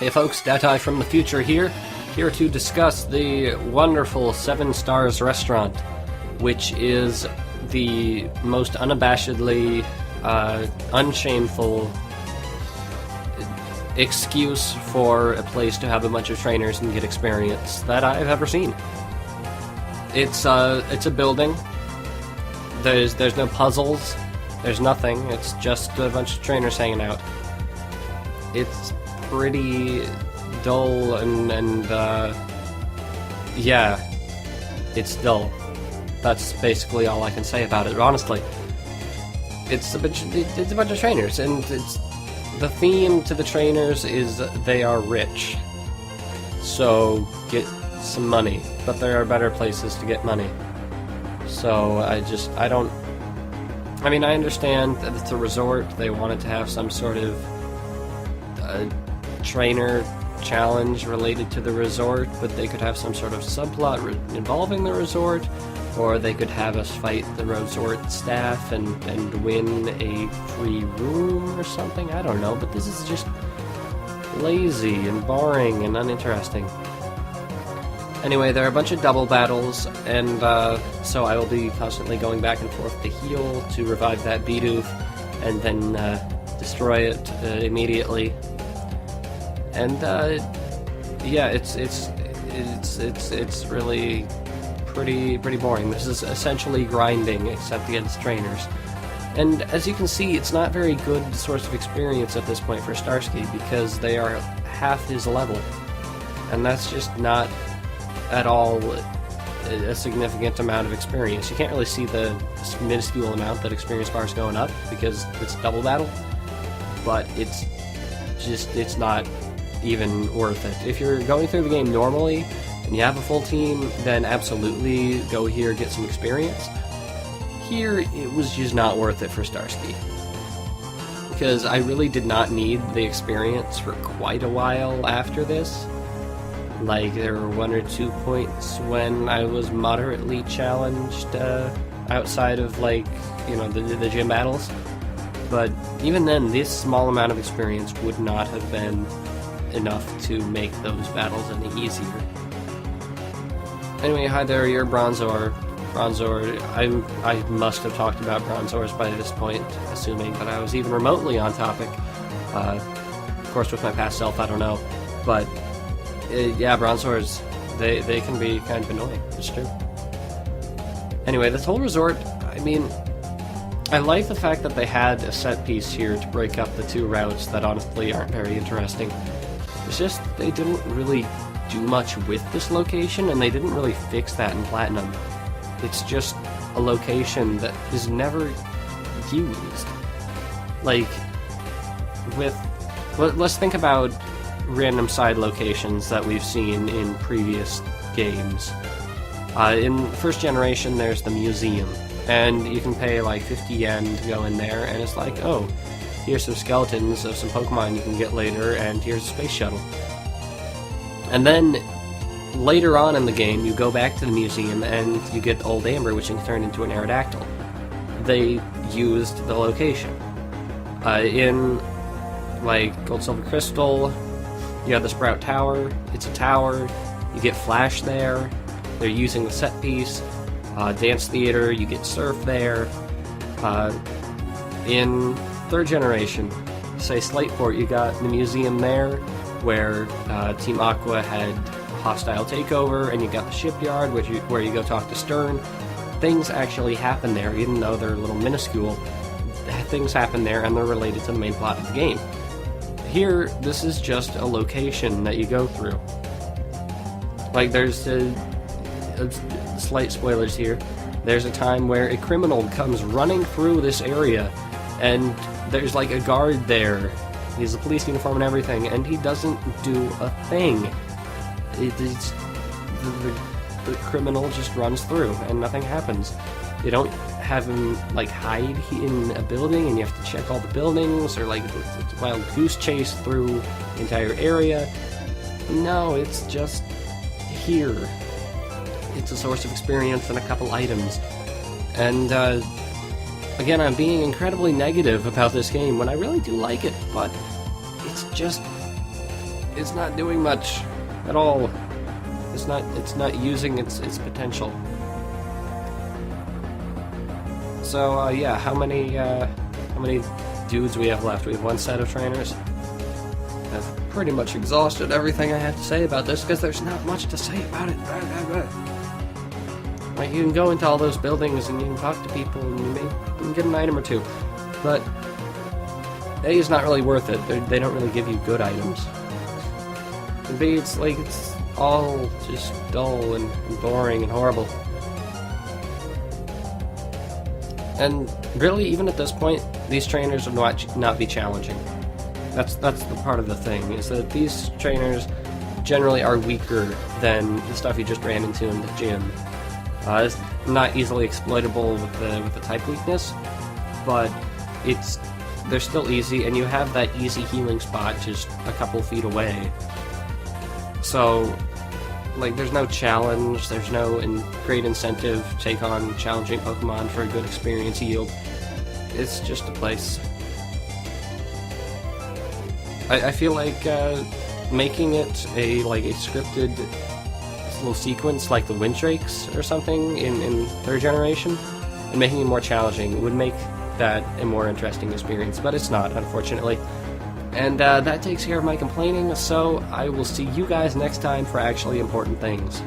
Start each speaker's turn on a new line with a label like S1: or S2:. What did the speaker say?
S1: Hey folks, Dati from the future here to discuss the wonderful 7 Stars restaurant, which is the most unabashedly, unshameful excuse for a place to have a bunch of trainers and get experience that I've ever seen. It's a building. There's no puzzles. There's nothing. It's just a bunch of trainers hanging out. It's pretty dull and yeah, it's dull. That's basically all I can say about it, honestly. It's a bunch of trainers, and the theme to the trainers is they are rich. So get some money, but there are better places to get money. So I understand that it's a resort. They wanted to have some sort of trainer challenge related to the resort, but they could have some sort of subplot involving the resort, or they could have us fight the resort staff and win a free room or something. I don't know, but this is just lazy and boring and uninteresting. Anyway, there are a bunch of double battles, and so I will be constantly going back and forth to heal to revive that Bidoof, and then destroy it immediately. And yeah, it's really pretty boring. This is essentially grinding, except against trainers. And as you can see, it's not very good source of experience at this point for Starsky, because they are half his level, and that's just not at all a significant amount of experience. You can't really see the minuscule amount that experience bar is going up because it's double battle, but it's not even worth it. If you're going through the game normally and you have a full team, then absolutely go here, get some experience. Here, it was just not worth it for Starsky, because I really did not need the experience for quite a while after this. Like, there were 1 or 2 points when I was moderately challenged outside of, like, you know, the gym battles. But even then, this small amount of experience would not have been enough to make those battles any easier. Anyway, hi there, you're Bronzor. I must have talked about Bronzors by this point, assuming that I was even remotely on topic. Of course, with my past self, I don't know. But yeah, Bronzors, they can be kind of annoying. It's true. Anyway, this whole resort, I mean, I like the fact that they had a set piece here to break up the 2 routes that honestly aren't very interesting. It's just they didn't really do much with this location, and they didn't really fix that in Platinum. It's just a location that is never used. Like, let's think about random side locations that we've seen in previous games. In first generation, there's the museum, and you can pay like 50 yen to go in there, and it's like, oh, here's some skeletons of some Pokemon you can get later, and here's a space shuttle. And then later on in the game, you go back to the museum and you get Old Amber, which you can turn into an Aerodactyl. They used the location. In like Gold Silver Crystal, you have the Sprout Tower. It's a tower. You get Flash there. They're using the set piece. Dance Theater, you get Surf there. In third generation, say Slateport, you got the museum there, where Team Aqua had hostile takeover, and you got the Shipyard, where you go talk to Stern. Things actually happen there, even though they're a little minuscule. Things happen there, and they're related to the main plot of the game. Here, this is just a location that you go through. Like, there's slight spoilers here. There's a time where a criminal comes running through this area, and there's like a guard there. He has a police uniform and everything, and he doesn't do a thing. The criminal just runs through, and nothing happens. You don't have him like hide in a building, and you have to check all the buildings, or like it's a wild goose chase through the entire area. No, it's just here. It's a source of experience and a couple items. And again, I'm being incredibly negative about this game when I really do like it, but it's just is not doing much at all. It's not using its potential. So yeah, how many dudes we have left? We have one set of trainers. I've pretty much exhausted everything I have to say about this because there's not much to say about it. Like, you can go into all those buildings and you can talk to people and you can get an item or two, but A, is not really worth it. They don't really give you good items. And B, it's like, it's all just dull and boring and horrible. And really, even at this point, these trainers would not be challenging. That's the part of the thing, is that these trainers generally are weaker than the stuff you just ran into in the gym. It's not easily exploitable with the type weakness, but they're still easy, and you have that easy healing spot just a couple feet away. So, like, there's no challenge, there's no great incentive to take on challenging Pokemon for a good experience yield. It's just a place. I feel like making it a scripted little sequence like the Windrakes or something in 3rd generation, and making it more challenging would make that a more interesting experience, but it's not, unfortunately. And that takes care of my complaining, so I will see you guys next time for actually important things.